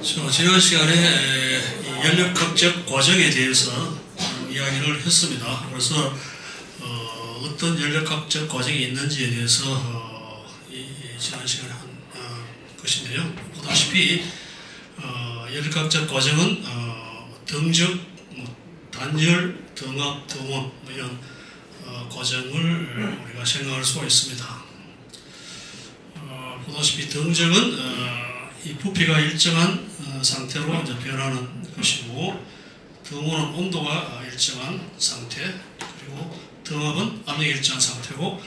지난 시간에 연력학적 과정에 대해서 이야기를 했습니다. 그래서 어떤 연력학적 과정이 있는지에 대해서 지난 시간에 한 것인데요. 보다시피 연력학적 과정은 등적, 단열, 등압, 등원 이런 과정을 우리가 생각할 수가 있습니다. 보다시피 등적은 이 부피가 일정한 상태로 이제 변하는 것이고, 등원은 온도가 일정한 상태, 그리고 등압은 압력이 일정한 상태고,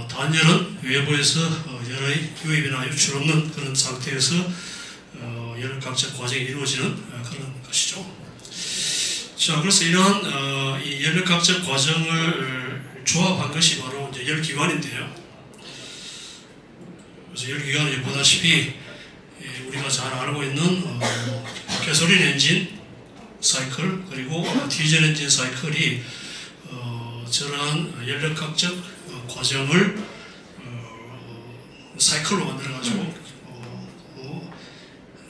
단열은 외부에서 열의 유입이나 유출 없는 그런 상태에서 연력학적 과정이 이루어지는 그런 것이죠. 자, 그래서 이러한 이 연력학적 과정을 조합한 것이 바로 이제 열기관인데요. 그래서 열기관은 보다시피 우리가 잘 알고 있는 가솔린 엔진 사이클 그리고 디젤 엔진 사이클이 저러한 연력학적 과정을 사이클로 만들어가지고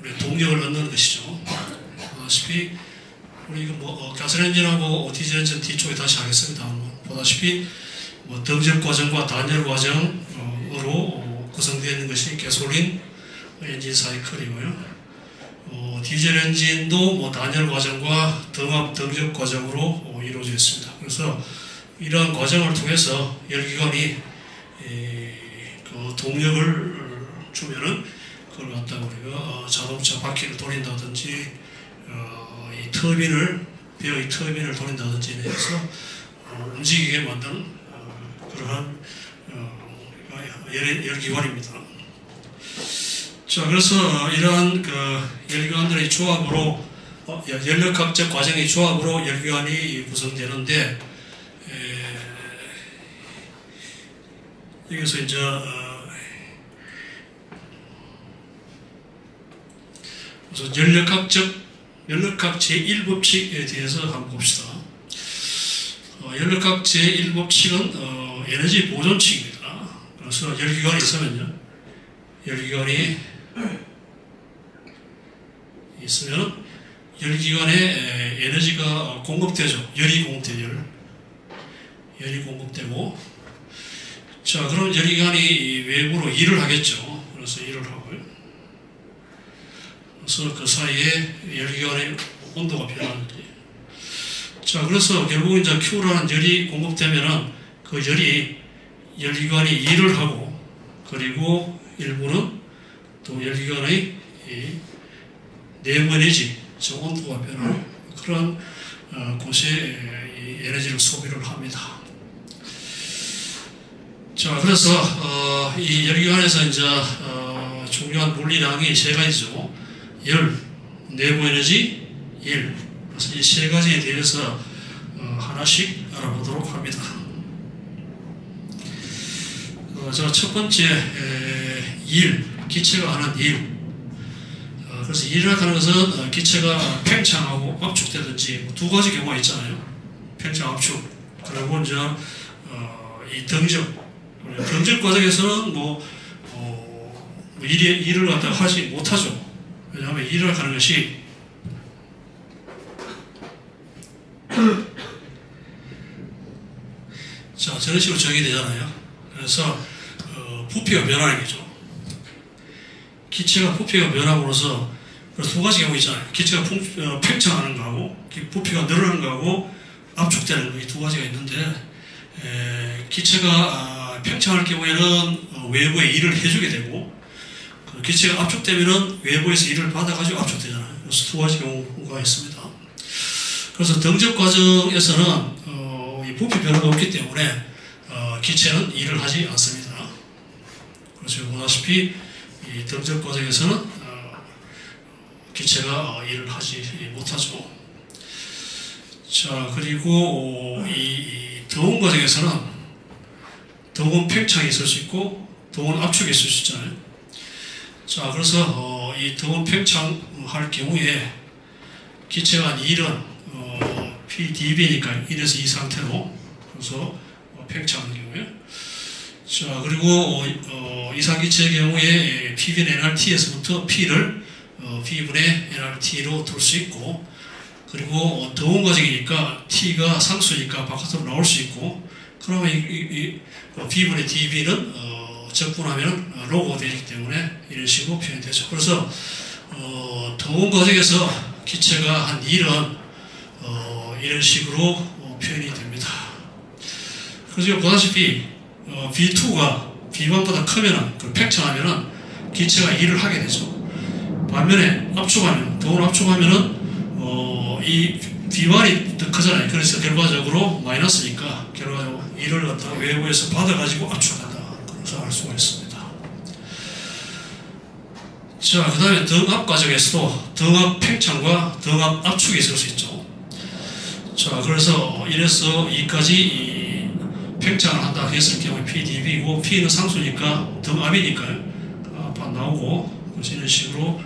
우리 동력을 얻는 것이죠. 보다시피 우리 이거 가솔린 엔진하고 디젤 엔진 뒤쪽에 다시 하겠습니다. 보다시피 등적 과정과 단열 과정으로 구성되어 있는 것이 가솔린 엔진 사이클이고요. 디젤 엔진도 단열 과정과 등압, 등적 과정으로 이루어져 있습니다. 그래서 이러한 과정을 통해서 열기관이 그 동력을 주면은 그걸 갖다가 우리가 자동차 바퀴를 돌린다든지 이 터빈을 배의 터빈을 돌린다든지 해서 움직이게 만드는 그러한 열기관입니다. 자, 그래서 이러한 열기관들의 조합으로 연력학적 과정의 조합으로 열기관이 구성되는데, 여기서 이제 우선 연력학 제1법칙에 대해서 한번 봅시다. 연력학 제1법칙은 에너지 보존칙입니다. 그래서 열기관이 있으면요, 열기관이 있으면 열기관에 에너지가 공급되죠. 열이 공급되죠. 열이 공급되고, 자, 그럼 열기관이 외부로 일을 하겠죠. 그래서 일을 하고요. 그래서 그 사이에 열기관의 온도가 변하는지. 자, 그래서 결국 이제 Q라는 열이 공급되면은 그 열이 열기관이 일을 하고, 그리고 일부는 또 열기관의 내부 에너지, 저 온도가 변하는 그런 곳에 에너지를 소비를 합니다. 자, 그래서 이 열기관에서 이제 중요한 물리량이 세 가지죠. 열, 내부 에너지, 일. 그래서 이 세 가지에 대해서 하나씩 알아보도록 합니다. 자, 첫 번째 일, 기체가 하는 일. 그래서 일이라고 하는 것은 기체가 팽창하고 압축되든지 두 가지 경우가 있잖아요. 팽창, 압축. 그리고 이제 이 등적 과정에서는 일을 갖다가 하지 못하죠. 왜냐하면 일이라고 하는 것이 자, 저런 식으로 정의되잖아요. 그래서 부피가 변하는 거죠. 기체가 부피가 변함으로써 두 가지 경우 있잖아요. 기체가 팽창하는 거하고 부피가 늘어나는 거하고 압축되는 거, 이 두 가지가 있는데, 기체가 팽창할 경우에는 외부에 일을 해주게 되고, 기체가 압축되면은 외부에서 일을 받아가지고 압축되잖아요. 그래서 두 가지 경우가 있습니다. 그래서 등적 과정에서는 이 부피 변화가 없기 때문에 기체는 일을 하지 않습니다. 그래서 보다시피 이 등적 과정에서는 기체가 일을 하지 못하죠. 자, 그리고 이 등원 과정에서는 등원 팽창이 있을 수 있고 등원 압축이 있을 수 있잖아요. 자, 그래서 이 등원 팽창할 경우에 기체가 한 1은 PdV니까 1에서 2 상태로, 그래서 팽창하는 경우에, 자, 그리고 이상기체의 경우에 PV는 NRT에서부터 P를 B분의 nRT로 둘 수 있고, 그리고 더운 과정이니까 T가 상수니까 바깥으로 나올 수 있고, 그러면 B분의 dB는 적분하면 로그가 되기 때문에 이런 식으로 표현되죠. 그래서 더운 과정에서 기체가 한 1은 이런 식으로 표현이 됩니다. 그래서 보다시피 B2가 B1보다 크면은, 팽창하면은 기체가 일을 하게 되죠. 반면에 압축하면, 더운 압축하면은 이 B1이 더 크잖아요. 그래서 결과적으로 마이너스니까 결과적으로 일을 갖다가 외부에서 받아가지고 압축한다. 그래서 알 수가 있습니다. 자, 그 다음에 등압 과정에서도 등압 팽창과 등압 압축이 있을 수 있죠. 자, 그래서 1에서 2까지 팽창을 한다 했을 경우에 PdB고, P는 상수니까 등압이니까요. 압 나오고, 그래서 이런 식으로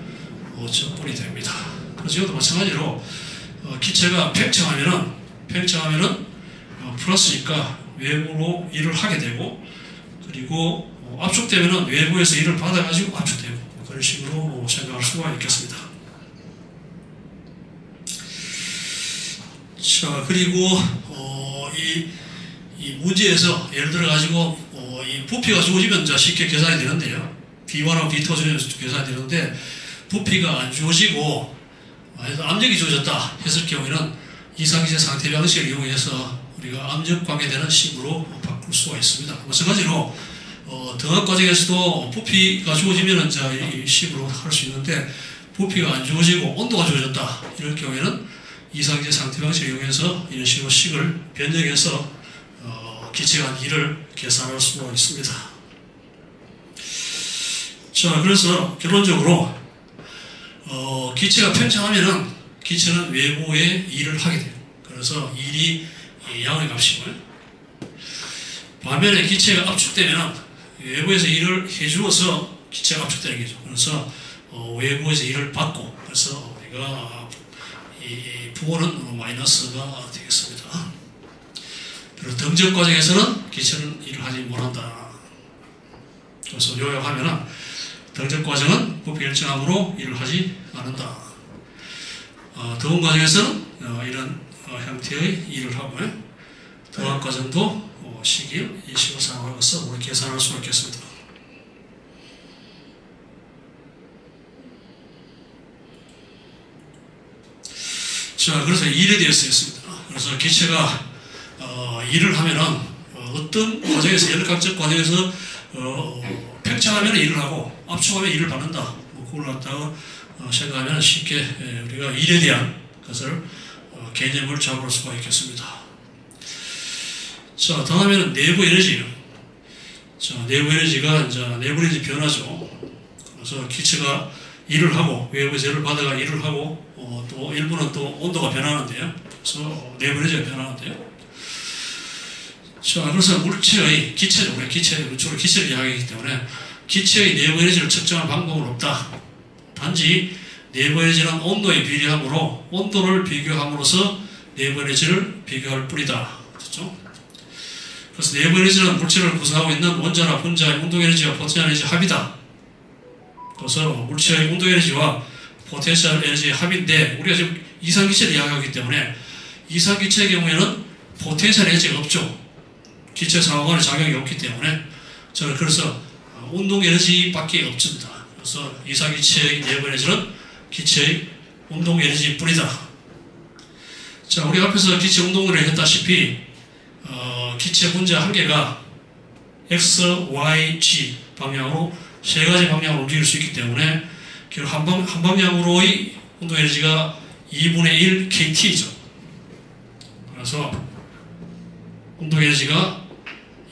적분이 됩니다. 그래서 이것도 마찬가지로 기체가 팽창하면은 플러스니까 외부로 일을 하게 되고, 그리고 압축되면은 외부에서 일을 받아가지고 압축되고, 그런 식으로 생각할 수가 있겠습니다. 자, 그리고 이 문제에서 예를 들어 가지고 이 부피가 주어지면 쉽게 계산이 되는데요. B1하고 B2가 주어지면 계산이 되는데, 부피가 안 주어지고 압력이 주어졌다 했을 경우에는 이상기체 상태 방식을 이용해서 우리가 압력 관계되는 식으로 바꿀 수가 있습니다. 마찬가지로 등압 과정에서도 부피가 주어지면 이 식으로 할 수 있는데, 부피가 안 주어지고 온도가 주어졌다 이럴 경우에는 이상기체 상태 방식을 이용해서 이런 식으로 식을 변형해서 기체가 일을 계산할 수가 있습니다. 자, 그래서 결론적으로 기체가 팽창하면은 기체는 외부에 일을 하게 돼요. 그래서 일이 양의 값이고요. 반면에 기체가 압축되면은 외부에서 일을 해주어서 기체가 압축되는 거죠. 그래서 외부에서 일을 받고, 그래서 우리가 이 부호는 마이너스가 되겠습니다. 그리고 등적 과정에서는 기체는 일을 하지 못한다. 그래서 요약하면은 등적 과정은 부피 일정함으로 일을 하지 않는다. 더운 과정에서는 이런 형태의 일을 하고요. 등압 과정도 식을 이 식을 사용하면서 우리 계산할 수가 있겠습니다. 자, 그래서 일에 대해서 했습니다. 그래서 기체가 일을 하면은 어떤 과정에서, 열각적 과정에서 팽창하면 일을 하고 압축하면 일을 받는다. 그걸 갖다가 생각하면 쉽게 우리가 일에 대한 것을 개념을 잡을 수가 있겠습니다. 자, 다음에는 내부 에너지예요. 자, 내부 에너지가 이제 내부 에너지 변화죠. 그래서 기체가 일을 하고 외부에서 열을 받아가 일을 하고 또 일부는 또 온도가 변하는데요. 그래서 내부 에너지가 변하는데요. 자, 그래서 물체의 기체죠. 우리 주로 기체를 이야기하기 때문에 기체의 내부 에너지를 측정할 방법은 없다. 단지 내부 에너지는 온도에 비례하므로 온도를 비교함으로써 내부 에너지를 비교할 뿐이다. 그렇죠? 그래서 내부 에너지는 물체를 구성하고 있는 원자나 분자의 운동 에너지와 포텐셜 에너지 합이다. 그래서 물체의 운동 에너지와 포텐셜 에너지의 합인데, 우리가 지금 이상기체를 이야기하기 때문에 이상기체의 경우에는 포텐셜 에너지가 없죠. 기체 상호간의 작용이 없기 때문에 저는 그래서 운동 에너지밖에 없습니다. 그래서 이상기체의 내부 에너지는 기체의 운동 에너지 뿐이다. 자, 우리 앞에서 기체 운동을 했다시피 기체 분자 한 개가 X, Y, G 방향으로 세 가지 방향으로 움직일 수 있기 때문에 결국 한 방향으로의 운동 에너지가 2분의 1 kT죠. 그래서 운동 에너지가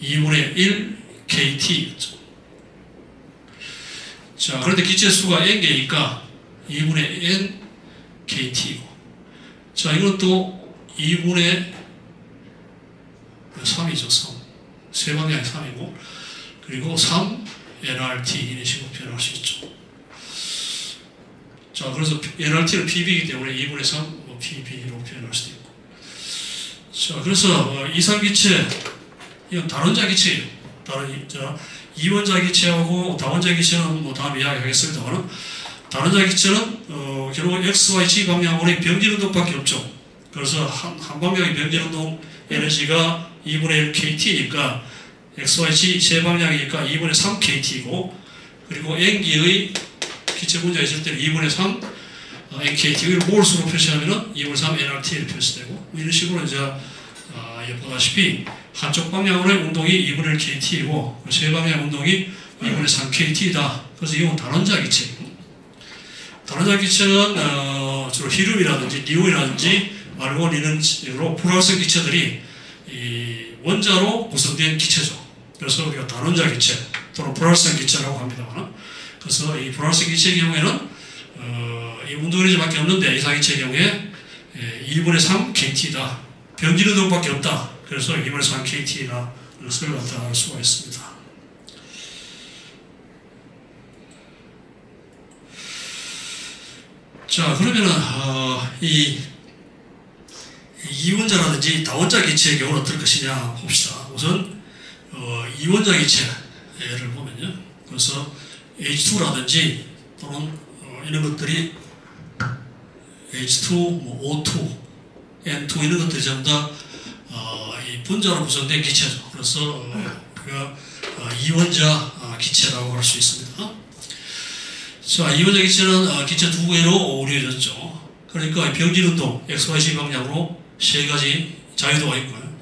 2분의 1 kT였죠. 자, 그런데 기체 수가 n개니까 2분의 n kT고, 자, 이건 또 2분의 3이죠. 3. 세 방향이 3이고, 그리고 3 nRT 이런 식으로 표현할 수 있죠. 자, 그래서 nRT는 PB이기 때문에 2분의 3 PB로 표현할 수도 있고. 자, 그래서 이상기체, 이건 다원자 기체예요. 이원자 기체하고 다원자 기체는 다음에 이야기하겠습니다만, 다른자 기체는 결국 XYZ 방향으로의 병진운동밖에 없죠. 그래서 한 방향의 병진운동 에너지가 2분의 1 KT니까 XYZ 세 방향이니까 2분의 3 KT이고, 그리고 N기의 기체 분자가 있을 때는 2분의 3 NKT, 이걸 몰수로 표시하면은 2분의 3 NRT로 표시되고, 이런 식으로 이제 보다시피 한쪽 방향으로의 운동이 2분의 1 KT이고 세 방향 운동이 2분의 3 KT이다. 그래서 이건 단원자 기체. 단원자 기체는 주로 히륨이라든지 니온이라든지 아르곤 이런 식으로 불활성 기체들이 이 원자로 구성된 기체죠. 그래서 우리가 단원자 기체 또는 불활성 기체라고 합니다만, 그래서 이 불활성 기체의 경우에는 이 운동 에너지밖에 없는데 이상기체의 경우에 2분의 3 KT다. 병진운동밖에 없다. 그래서 2분의 3 KT라는 것을 나타낼 수가 있습니다. 자, 그러면은 이 이원자라든지 다원자 기체의 경우는 어떨 것이냐 봅시다. 우선 이원자 기체를 보면요, 그래서 H2라든지 또는 이런 것들이 H2, O2, N2 이런 것들이 전부 다 이 분자로 구성된 기체죠. 그래서 우리가 이원자 기체라고 할 수 있습니다. 자, 이원자 기체는 기체 두 개로 우려졌죠. 그러니까 병진운동 XYZ 방향으로 세 가지 자유도가 있고요.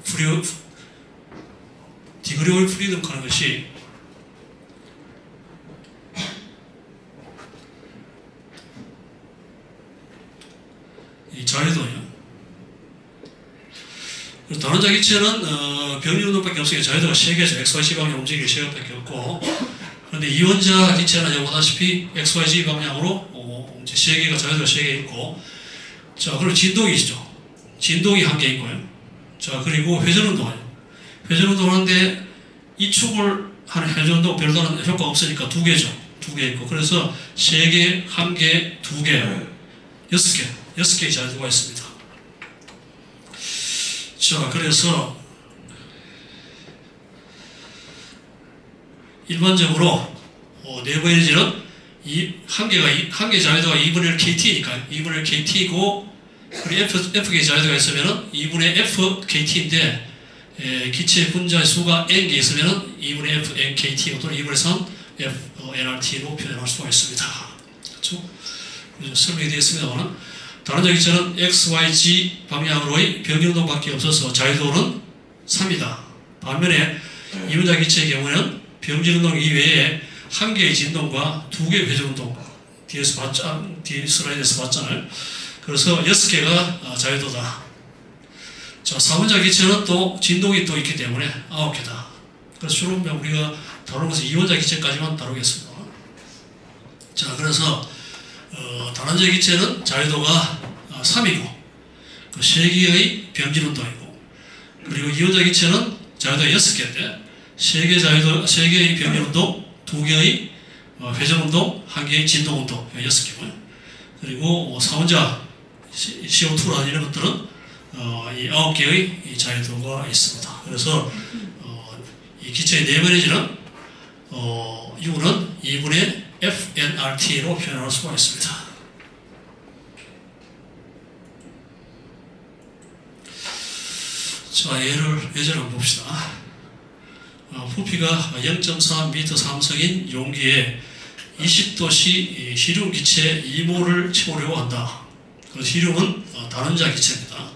디그리 오브 프리덤 하는 것이 이 자유도예요. 다른자 기체는 병진운동밖에 없으니까 자유도가 3개죠. XYZ 방향 움직이기 3개밖에 없고, 그런데 이원자 기체는 보다시피 XYZ 방향으로 3개가 자유도가 3개 있고, 자, 그리고 진동이 있죠. 진동이 1개 있고요. 자, 그리고 회전운동이에요. 회전운동 하는데 이축을 하는 회전운동 별다른 효과가 없으니까 2개죠. 2개 있고, 그래서 3개, 1개, 2개, 6개의 자유도가 있습니다. 자, 그래서 일반적으로 내부 에너지는 한 개 자유도가 2분의 1 KT니까 2분의 1 KT이고, 그리고 F개 자유도가 있으면은 2분의 F KT인데, 기체 분자의 수가 N개 있으면은 2분의 F NKT 또는 2분의 3 F NRT로 표현할 수가 있습니다. 그렇죠? 설명이 되어 있습니다만, 다른자 기체는 XYZ 방향으로의 병진운동밖에 없어서 자유도는 3이다. 반면에 이원자 기체의 경우에는 병진운동 이외에 1개의 진동과 2개의 회전운동, 뒤에 슬라이드에서 봤잖아요. 그래서 6개가 자유도다. 자, 4원자 기체는 또 진동이 또 있기 때문에 9개다. 그래서 주로 우리가 다루는 것은 2원자 기체까지만 다루겠습니다. 자, 그래서 다른자 기체는 자유도가 3이고, 그 3개의 병진운동이고, 그리고 이원자 기체는 자유도가 6개인데, 3개의 병진운동, 2개의 회전운동, 1개의 진동운동, 6개고요. 그리고 4원자 CO2라는 이런 것들은 이 9개의 이 자유도가 있습니다. 그래서 이 기체의 내부 에너지는 U는 2분의 FNRT로 표현할 수가 있습니다. 자, 예제를 한번 봅시다. 부피가 0.4m 삼성인 용기에 20도씨 히륨 기체 2몰을 채우려고 한다. 히륨은 단원자 기체입니다.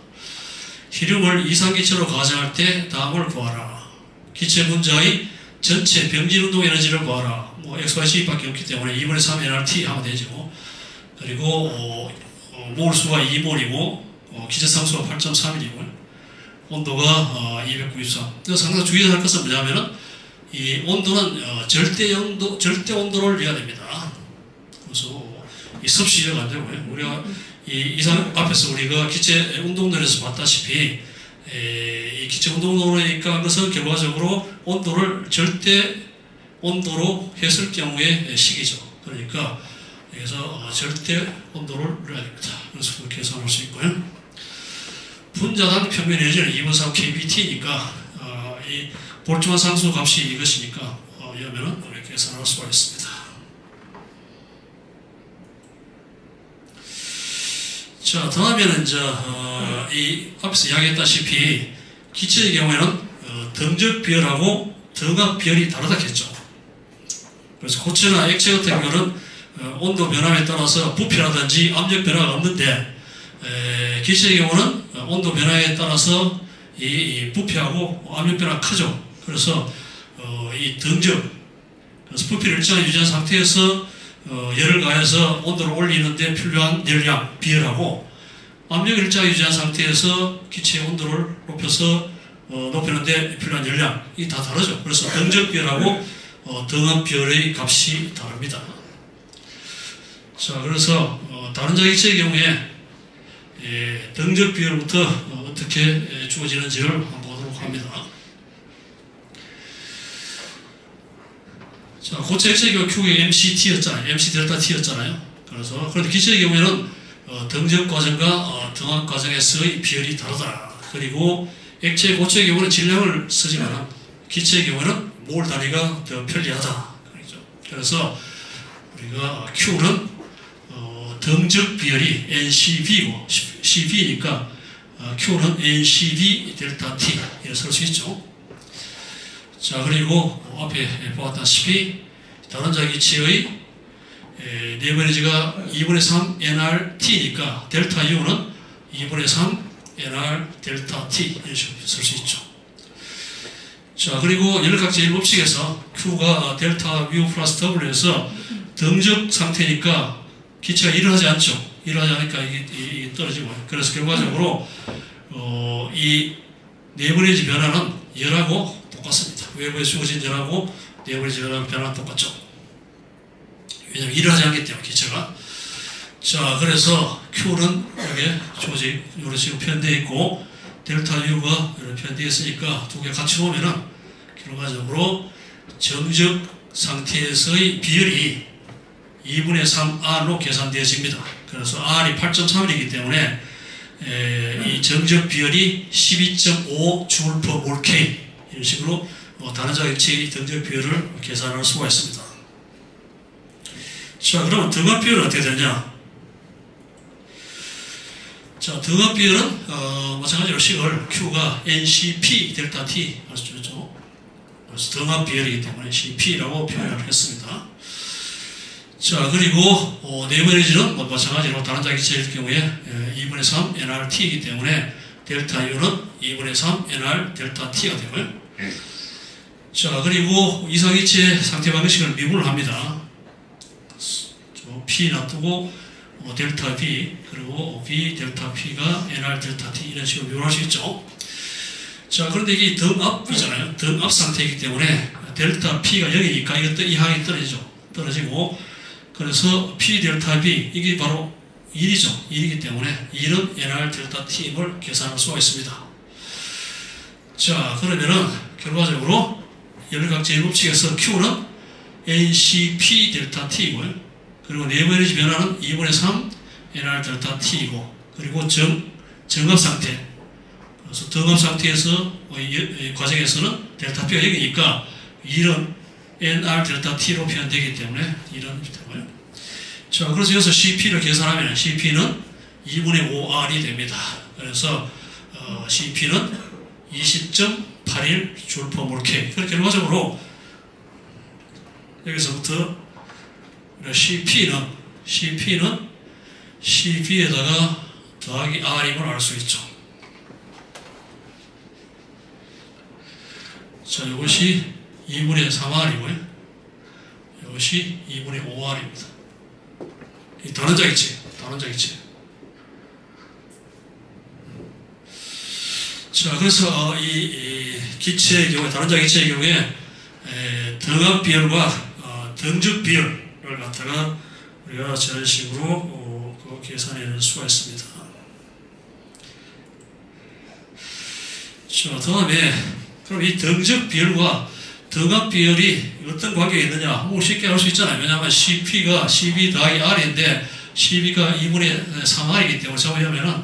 히륨을 이상기체로 가정할 때 다음을 구하라. 기체 분자의 전체 병진운동 에너지를 구하라. XYZ밖에 없기 때문에 2분의 3 NRT 하면 되죠. 그리고 몰수가 2몰이고 기체상수가 8.3이고요. 온도가 293. 그래서 항상 주의할 것은 뭐냐면은 이 온도는 절대 온도를 이해해야 됩니다. 그래서 이 섭씨 이해가 안 되고요. 우리가 이 이상 앞에서 우리가 기체 운동론에서 봤다시피 이 기체 운동론이니까 그것은 결과적으로 온도를 절대 온도로 했을 경우의 식이죠. 그러니까 여기서 절대 온도를 넣어야 됩니다. 그래서 그렇게 계산할 수 있고요. 분자당 평면 에너지는 2분 3 kBT니까 이 볼트만 상수 값이 이것이니까 이러면은 이렇게 계산할 수가 있습니다. 자, 다음에는 이제 이 앞에서 이야기했다시피 기체의 경우에는 등적 비열하고 등압 비열이 다르다 했죠. 그래서 고체나 액체 같은 경우는 온도 변화에 따라서 부피라든지 압력 변화가 없는데 기체의 경우는 온도 변화에 따라서 이 부피하고 압력 변화가 크죠. 그래서 이 등적, 그래서 부피를 일정하게 유지한 상태에서 열을 가해서 온도를 올리는데 필요한 열량, 비열하고 압력을 일정하게 유지한 상태에서 기체의 온도를 높이는데 필요한 열량이 다 다르죠. 그래서 등적 비열하고 등압 비열의 값이 다릅니다. 자, 그래서 다른 자기체의 경우에 등적 비열부터 어떻게 주어지는지를 한번 보도록 합니다. 자, 고체 액체의 경우 Q가 MCT였잖아요. MC 델타 T였잖아요. 그런데 기체의 경우에는 등적 과정과 등압 과정에서의 비열이 다르다. 그리고 액체, 고체의 경우는 질량을 쓰지만 기체의 경우는 몰 단위가 더 편리하다. 그래서 우리가 Q는 등적 비열이 NCV고 CV니까 Q는 NCV 델타 T 이렇게 쓸 수 있죠. 자, 그리고 앞에 보았다시피 다른 자기체의 네버리지가 2분의 3 nRT니까 델타 U는 2분의 3 nR 델타 T 이렇게 쓸 수 있죠. 자, 그리고 열각제일 법칙에서 Q가 델타 U 플러스 W에서 등적 상태니까 기체가 일어나지 않죠. 일어나지 않으니까 이게 떨어지고. 그래서 결과적으로 이 네버리지 변화는 열하고 똑같습니다. 외부에 주어진 열하고 네버리지 변화는 똑같죠. 왜냐하면 일어나지 않기 때문에 기체가. 자, 그래서 Q는 여기에 조직 이렇게 지금 표현되어 있고 델타 U가 이렇게 표현되어 있으니까 두 개 같이 보면은 결과적으로 정적 상태에서의 비열이 2분의 3R로 계산되어집니다. 그래서 R이 8.3이기 때문에 이 정적 비열이 12.5 J/몰K 이런 식으로 다른 자기체의 정적 비열을 계산할 수가 있습니다. 자, 그러면 등압 비열은 어떻게 되냐? 자, 등압 비열은 마찬가지로 식을 Q가 NCP 델타 T 할 수 있죠. 그래서 등압 비열이기 때문에 CP라고 표현을 했습니다. 자, 그리고 네버리지는 마찬가지로 다른 자기체일 경우에 2분의 3 nRT이기 때문에 델타 U는 2분의 3 nR 델타 T가 되고요. 자, 그리고 이상기체 상태 방식을 미분을 합니다. P 놔두고 델타 V 그리고 V 델타 P가 nR 델타 T 이런 식으로 미분할 수 있죠. 자, 그런데 이게 등압이잖아요. 등압 상태이기 때문에 델타 P가 0이니까 이것도 이 항이 떨어지고 그래서 P 델타 B 이게 바로 1이죠. 1이기 때문에 1은 nR 델타 T임을 계산할 수가 있습니다. 자, 그러면은 결과적으로 열각제일 법칙에서 Q는 NCP 델타 T이고요. 그리고 네버리지 변화는 2분의 3 nR 델타 T이고 그리고 정압 상태 그래서 등압 상태에서 과정에서는 델타 P가 0이니까 1은 nR 델타 T로 표현되기 때문에 이런 되고요. 자, 그래서 여기서 CP를 계산하면 CP는 2분의 5R이 됩니다. 그래서 CP는 20.81 J/몰K. 그렇게 결과적으로 여기서부터 CP는 CP에다가 더하기 R임을 알 수 있죠. 자, 이것이 2분의 3R이고요. 이것이 2분의 5R입니다. 이 다른 자기체. 자, 그래서 이 기체의 경우에, 다른 자기체의 경우에 등압 비열과 등적 비열을 갖다가 우리가 저런 식으로 계산해낼 수가 있습니다. 자, 다음에 그럼 이 등적 비열과 등압 비열이 어떤 관계가 있느냐? 쉽게 알 수 있잖아요. 왜냐하면 CP가 CB 더하기 R인데 CB가 2분의 3R이기 때문에 뭐냐면은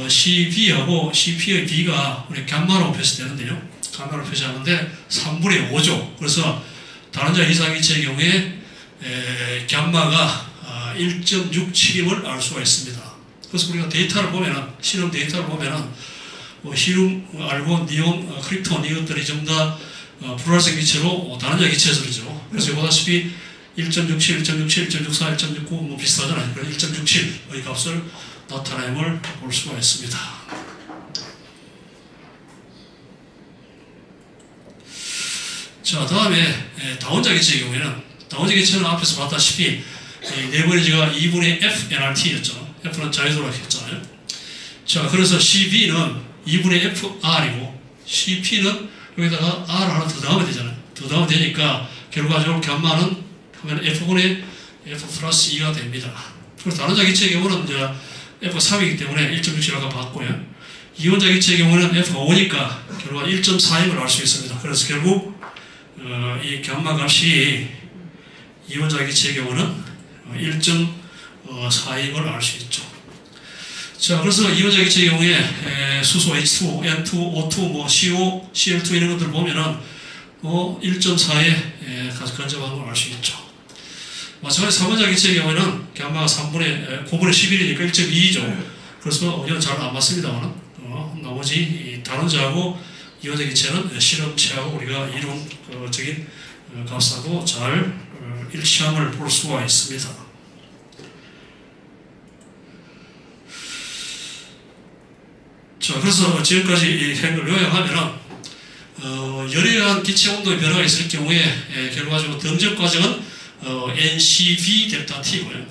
CB하고 CP의 B가 우리 감마로 표시되는데요. 감마로 표시하는데 3분의 5죠. 그래서 다른 자 이상기체의 경우에 감마가 1.67임을 알 수가 있습니다. 그래서 우리가 데이터를 보면은, 실험 데이터를 보면은, 히륨, 알곤, 니온, 크립톤 이것들이 전부 다 불활성 기체로 다른자 기체들이죠. 그래서 보다시피 1.67, 1.67, 1.64, 1.69 뭐 비슷하잖아요. 그래서 1.67의 값을 나타냄을 볼 수가 있습니다. 자, 다음에 다원자 기체의 경우에는, 다원자 기체는 앞에서 봤다시피 네버리지가 2분의 f nRt였죠. f는 자유도락했잖아요. 자, 그래서 CV는 2분의 FR이고 CP는 여기다가 R 하나 더 넣으면 되잖아요. 더 넣으면 되니까 결과적으로 감마는 하면 F분의 F 플러스 2가 됩니다. 그리고 다원자 기체의 경우는 이제 F3이기 때문에 1.67 아까 봤고요. 이원자 기체의 경우는 F가 5니까 결과 1.4임을 알 수 있습니다. 그래서 결국 이 감마 값이 이원자 기체의 경우는 1.4임을 알 수 있죠. 자, 그래서 이원자 기체의 경우에 수소 H2O, N2, O2, 뭐 CO, Cl2 이런 것들 보면은 1.4에 근접한 걸 알 수 있죠. 마찬가지로 3원자 기체의 경우에는 감마가 9분의 11이니까 1.2죠. 그래서 이건 잘 안 맞습니다만 나머지 단원자하고 이원자 기체는 실험체하고 우리가 이론적인 값하고 잘 일치함을 볼 수가 있습니다. 자, 그래서 지금까지 이 행을 요약하면은 열에 의한 기체 온도의 변화가 있을 경우에 결과적으로 등적 과정은 NCV 델타 T고요.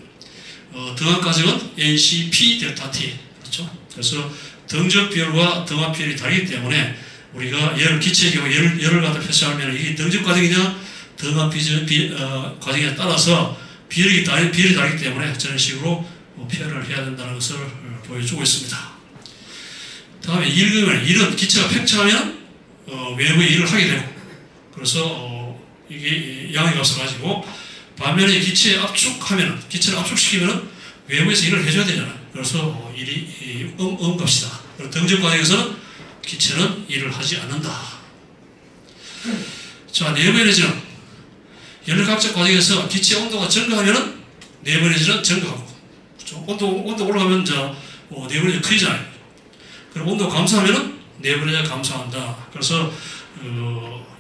등압 과정은 NCP 델타 T. 그렇죠? 그래서 등적비율과 등압비율이 다르기 때문에 우리가 기체의 경우 열을 갖다 표시하면 이게 등적 과정이냐 등압 과정에 따라서 비율이 다르기 때문에 저런 식으로 표현을 해야 된다는 것을 보여주고 있습니다. 다음에 일은 기체가 팽창하면 외부에 일을 하게 되고, 그래서 이게 양의 값을 가지고, 반면에 기체를 압축시키면 외부에서 일을 해줘야 되잖아요. 그래서 일이 값이다. 등적 과정에서는 기체는 일을 하지 않는다. 자, 네버에너지는 열각적 과정에서 기체 온도가 증가하면 네버에너지는 증가하고, 그렇죠? 온도 올라가면 네버에너지 크리잖아요. 그럼 온도 감소하면 네버에너지가 감소한다. 그래서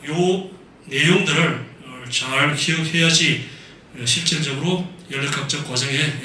요 내용들을 잘 기억해야지 실질적으로 열역학적 과정에